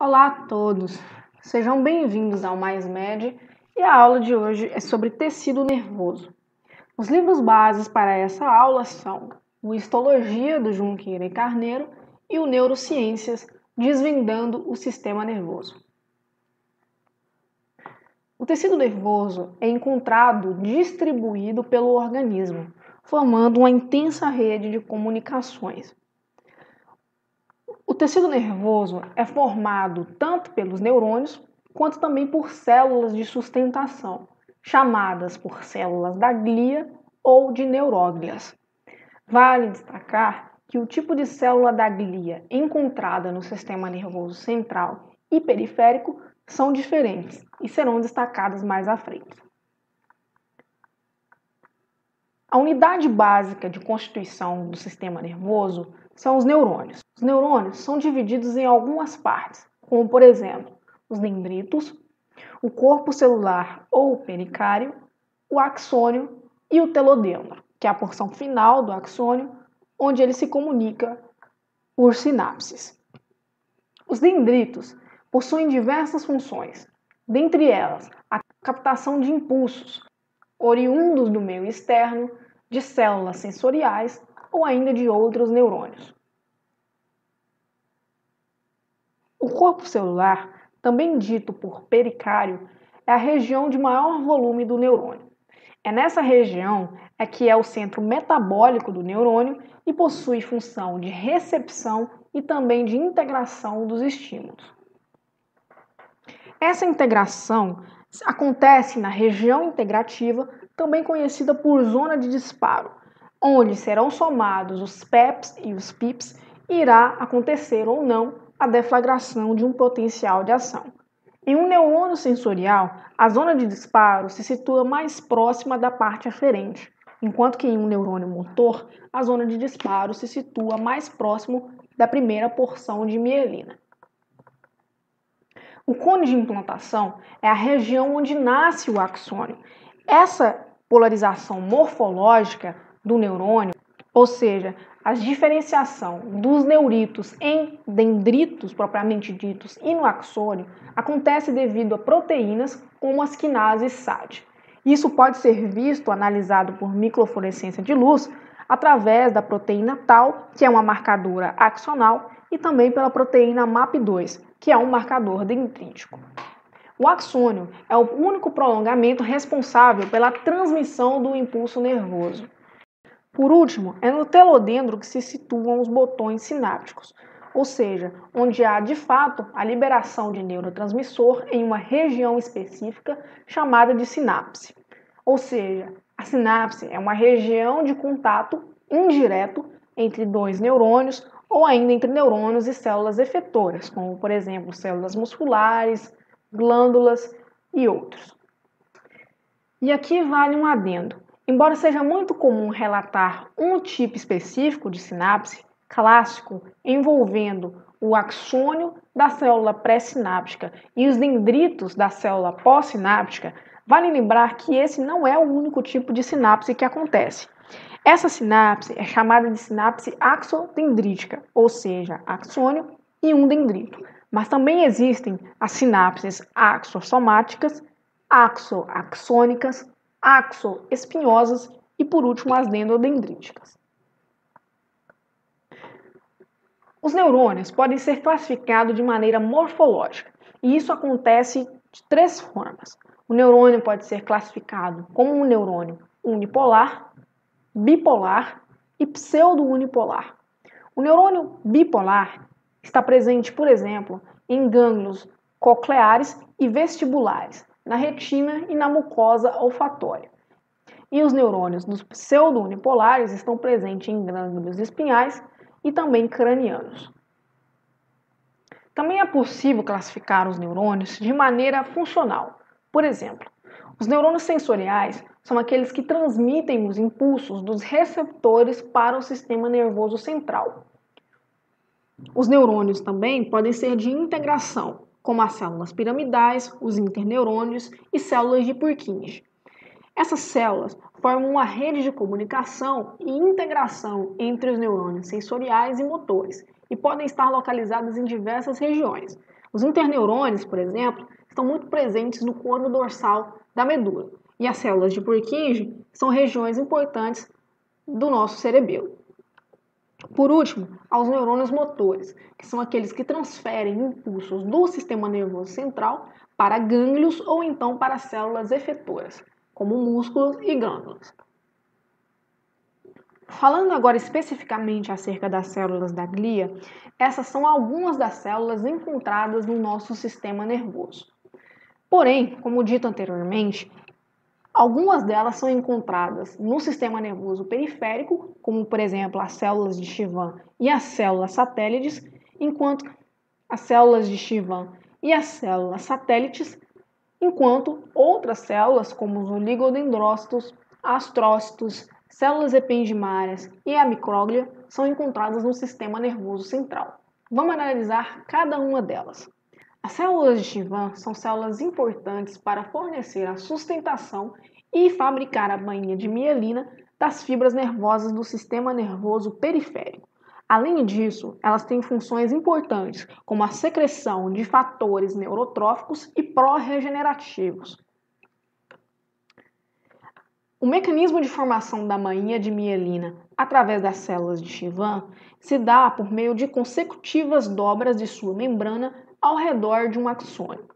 Olá a todos, sejam bem-vindos ao Mais Med e a aula de hoje é sobre tecido nervoso. Os livros bases para essa aula são o Histologia, do Junqueira e Carneiro, e o Neurociências, Desvendando o Sistema Nervoso. O tecido nervoso é encontrado distribuído pelo organismo, formando uma intensa rede de comunicações. O tecido nervoso é formado tanto pelos neurônios quanto também por células de sustentação, chamadas por células da glia ou de neuróglias. Vale destacar que o tipo de célula da glia encontrada no sistema nervoso central e periférico são diferentes e serão destacadas mais à frente. A unidade básica de constituição do sistema nervoso são os neurônios. Os neurônios são divididos em algumas partes, como por exemplo, os dendritos, o corpo celular ou pericário, o axônio e o telodendro, que é a porção final do axônio, onde ele se comunica por sinapses. Os dendritos possuem diversas funções, dentre elas a captação de impulsos oriundos do meio externo, de células sensoriais ou ainda de outros neurônios. O corpo celular, também dito por pericário, é a região de maior volume do neurônio. É nessa região que é o centro metabólico do neurônio e possui função de recepção e também de integração dos estímulos. Essa integração acontece na região integrativa, também conhecida por zona de disparo, onde serão somados os PEPs e os PIPs e irá acontecer ou não a deflagração de um potencial de ação. Em um neurônio sensorial, a zona de disparo se situa mais próxima da parte aferente, enquanto que em um neurônio motor, a zona de disparo se situa mais próximo da primeira porção de mielina. O cone de implantação é a região onde nasce o axônio. Essa polarização morfológica do neurônio, ou seja, a diferenciação dos neuritos em dendritos propriamente ditos e no axônio, acontece devido a proteínas como as quinases SAD. Isso pode ser visto, analisado por microfluorescência de luz, através da proteína tau, que é uma marcadora axonal, e também pela proteína MAP2, que é um marcador dendrítico. O axônio é o único prolongamento responsável pela transmissão do impulso nervoso. Por último, é no telodendro que se situam os botões sinápticos, ou seja, onde há de fato a liberação de neurotransmissor em uma região específica chamada de sinapse. Ou seja, a sinapse é uma região de contato indireto entre dois neurônios ou ainda entre neurônios e células efetoras, como por exemplo células musculares, glândulas e outros. E aqui vale um adendo. Embora seja muito comum relatar um tipo específico de sinapse, clássico, envolvendo o axônio da célula pré-sináptica e os dendritos da célula pós-sináptica, vale lembrar que esse não é o único tipo de sinapse que acontece. Essa sinapse é chamada de sinapse axodendrítica, ou seja, axônio e um dendrito. Mas também existem as sinapses axossomáticas, axoaxônicas, axoespinhosas e, por último, as dendrodendríticas. Os neurônios podem ser classificados de maneira morfológica, e isso acontece de três formas. O neurônio pode ser classificado como um neurônio unipolar, bipolar e pseudo-unipolar. O neurônio bipolar está presente, por exemplo, em gânglios cocleares e vestibulares, na retina e na mucosa olfatória. E os neurônios dos pseudo-unipolares estão presentes em gânglios espinhais e também cranianos. Também é possível classificar os neurônios de maneira funcional. Por exemplo, os neurônios sensoriais são aqueles que transmitem os impulsos dos receptores para o sistema nervoso central. Os neurônios também podem ser de integração, como as células piramidais, os interneurônios e células de Purkinje. Essas células formam uma rede de comunicação e integração entre os neurônios sensoriais e motores e podem estar localizadas em diversas regiões. Os interneurônios, por exemplo, estão muito presentes no corno dorsal da medula, e as células de Purkinje são regiões importantes do nosso cerebelo. Por último, aos neurônios motores, que são aqueles que transferem impulsos do sistema nervoso central para gânglios ou então para células efetoras, como músculos e glândulas. Falando agora especificamente acerca das células da glia, essas são algumas das células encontradas no nosso sistema nervoso. Porém, como dito anteriormente, algumas delas são encontradas no sistema nervoso periférico, como por exemplo as células de Schwann e as células satélites, enquanto outras células, como os oligodendrócitos, astrócitos, células ependimárias e a micróglia, são encontradas no sistema nervoso central. Vamos analisar cada uma delas. As células de Schwann são células importantes para fornecer a sustentação e fabricar a bainha de mielina das fibras nervosas do sistema nervoso periférico. Além disso, elas têm funções importantes, como a secreção de fatores neurotróficos e pró-regenerativos. O mecanismo de formação da bainha de mielina através das células de Schwann se dá por meio de consecutivas dobras de sua membrana ao redor de um axônio.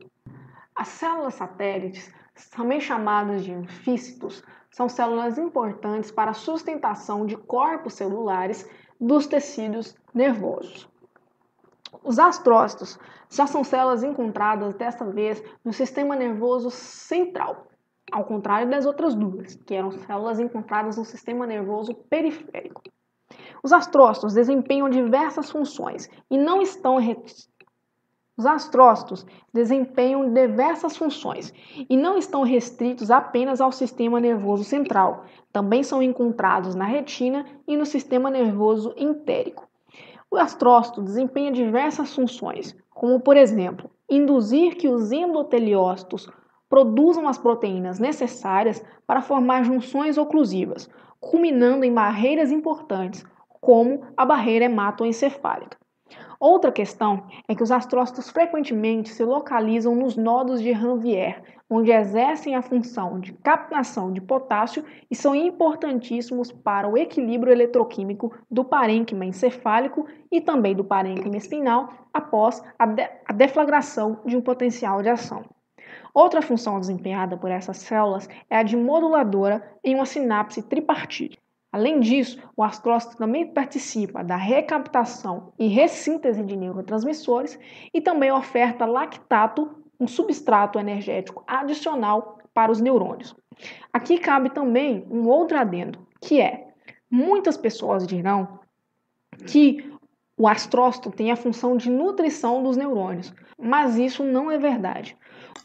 As células satélites, também chamadas de anfícitos, são células importantes para a sustentação de corpos celulares dos tecidos nervosos. Os astrócitos já são células encontradas, desta vez, no sistema nervoso central, ao contrário das outras duas, que eram células encontradas no sistema nervoso periférico. Os astrócitos desempenham diversas funções e não estão restritos apenas ao sistema nervoso central. Também são encontrados na retina e no sistema nervoso entérico. O astrócito desempenha diversas funções, como, por exemplo, induzir que os endoteliócitos produzam as proteínas necessárias para formar junções oclusivas, culminando em barreiras importantes, como a barreira hematoencefálica. Outra questão é que os astrócitos frequentemente se localizam nos nodos de Ranvier, onde exercem a função de captação de potássio e são importantíssimos para o equilíbrio eletroquímico do parênquima encefálico e também do parênquima espinal após a deflagração de um potencial de ação. Outra função desempenhada por essas células é a de moduladora em uma sinapse tripartite. Além disso, o astrócito também participa da recaptação e ressíntese de neurotransmissores e também oferta lactato, um substrato energético adicional para os neurônios. Aqui cabe também um outro adendo, que é: muitas pessoas dirão que o astrócito tem a função de nutrição dos neurônios, mas isso não é verdade.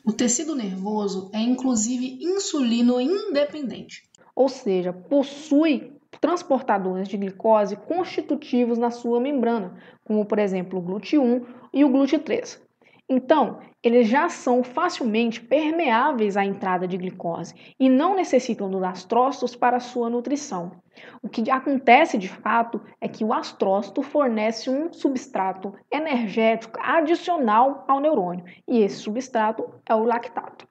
O tecido nervoso é inclusive insulino independente, ou seja, possui transportadores de glicose constitutivos na sua membrana, como por exemplo o GLUT1 e o GLUT3. Então, eles já são facilmente permeáveis à entrada de glicose e não necessitam dos astrócitos para sua nutrição. O que acontece de fato é que o astrócito fornece um substrato energético adicional ao neurônio, e esse substrato é o lactato.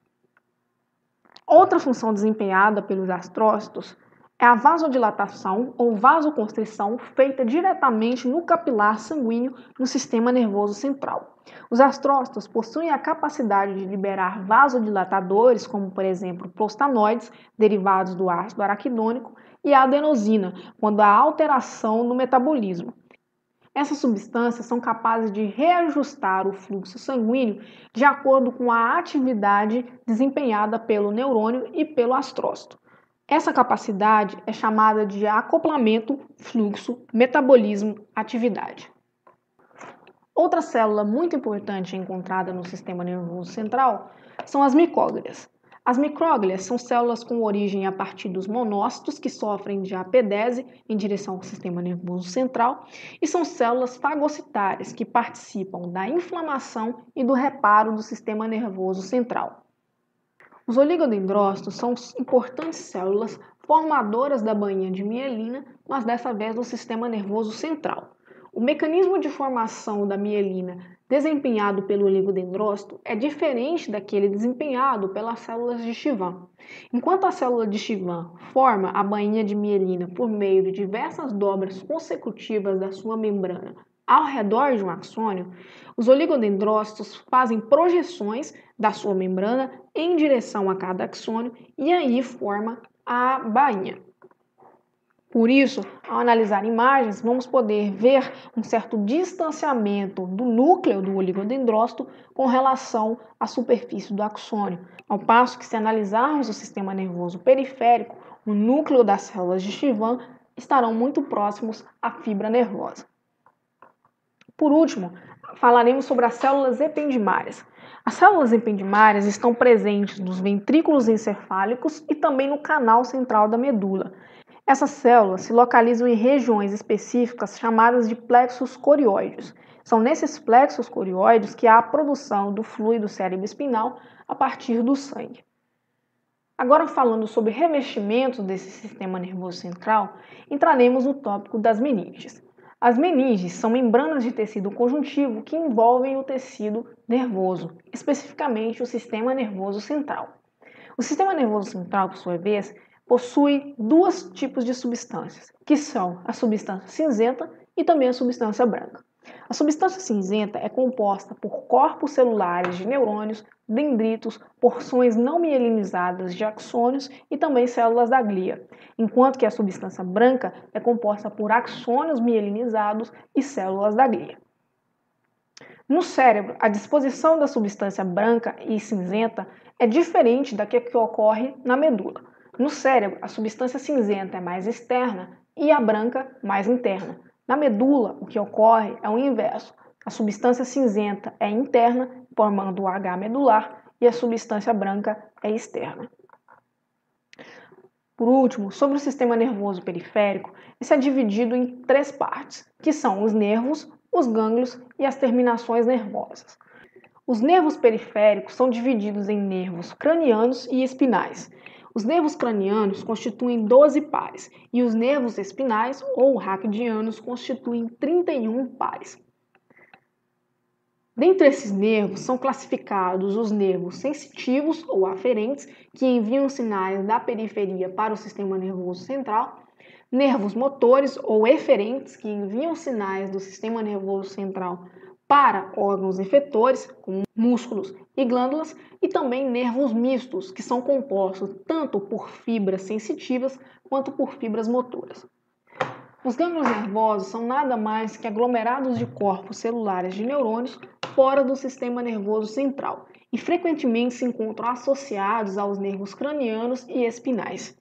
Outra função desempenhada pelos astrócitos é a vasodilatação ou vasoconstrição feita diretamente no capilar sanguíneo no sistema nervoso central. Os astrócitos possuem a capacidade de liberar vasodilatadores, como por exemplo prostanoides, derivados do ácido araquidônico, e a adenosina, quando há alteração no metabolismo. Essas substâncias são capazes de reajustar o fluxo sanguíneo de acordo com a atividade desempenhada pelo neurônio e pelo astrócito. Essa capacidade é chamada de acoplamento, fluxo, metabolismo, atividade. Outra célula muito importante encontrada no sistema nervoso central são as micróglias. As micróglias são células com origem a partir dos monócitos que sofrem de apodese em direção ao sistema nervoso central e são células fagocitárias que participam da inflamação e do reparo do sistema nervoso central. Os oligodendrócitos são importantes células formadoras da bainha de mielina, mas dessa vez do sistema nervoso central. o mecanismo de formação da mielina desempenhado pelo oligodendrócito é diferente daquele desempenhado pelas células de Schwann. Enquanto a célula de Schwann forma a bainha de mielina por meio de diversas dobras consecutivas da sua membrana ao redor de um axônio, os oligodendrócitos fazem projeções da sua membrana em direção a cada axônio e aí forma a bainha. Por isso, ao analisar imagens, vamos poder ver um certo distanciamento do núcleo do oligodendrócito com relação à superfície do axônio, ao passo que, se analisarmos o sistema nervoso periférico, o núcleo das células de Schwann estarão muito próximos à fibra nervosa. Por último, falaremos sobre as células ependimárias. As células ependimárias estão presentes nos ventrículos encefálicos e também no canal central da medula. Essas células se localizam em regiões específicas chamadas de plexos corioides. São nesses plexos corioides que há a produção do fluido cerebroespinal a partir do sangue. Agora, falando sobre revestimentos desse sistema nervoso central, entraremos no tópico das meninges. As meninges são membranas de tecido conjuntivo que envolvem o tecido nervoso, especificamente o sistema nervoso central. O sistema nervoso central, por sua vez, possui dois tipos de substâncias, que são a substância cinzenta e também a substância branca. A substância cinzenta é composta por corpos celulares de neurônios, dendritos, porções não mielinizadas de axônios e também células da glia, enquanto que a substância branca é composta por axônios mielinizados e células da glia. No cérebro, a disposição da substância branca e cinzenta é diferente da que ocorre na medula. No cérebro, a substância cinzenta é mais externa e a branca mais interna. Na medula, o que ocorre é o inverso. A substância cinzenta é interna, formando o H medular, e a substância branca é externa. Por último, sobre o sistema nervoso periférico, esse é dividido em três partes, que são os nervos, os gânglios e as terminações nervosas. Os nervos periféricos são divididos em nervos cranianos e espinais. Os nervos cranianos constituem 12 pares e os nervos espinais ou raquidianos constituem 31 pares. Dentre esses nervos são classificados os nervos sensitivos ou aferentes, que enviam sinais da periferia para o sistema nervoso central, nervos motores ou eferentes, que enviam sinais do sistema nervoso central para órgãos efetores, como músculos e glândulas, e também nervos mistos, que são compostos tanto por fibras sensitivas quanto por fibras motoras. Os gânglios nervosos são nada mais que aglomerados de corpos celulares de neurônios fora do sistema nervoso central e frequentemente se encontram associados aos nervos cranianos e espinais.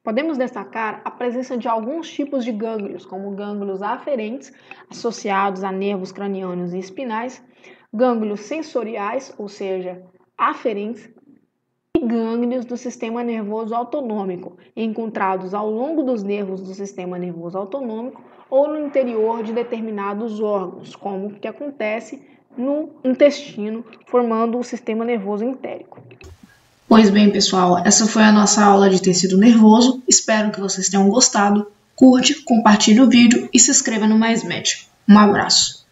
Podemos destacar a presença de alguns tipos de gânglios, como gânglios aferentes, associados a nervos cranianos e espinais, gânglios sensoriais, ou seja, aferentes, e gânglios do sistema nervoso autonômico, encontrados ao longo dos nervos do sistema nervoso autonômico ou no interior de determinados órgãos, como o que acontece no intestino, formando o sistema nervoso entérico. Pois bem, pessoal, essa foi a nossa aula de tecido nervoso. Espero que vocês tenham gostado. Curte, compartilhe o vídeo e se inscreva no Mais Med. Um abraço!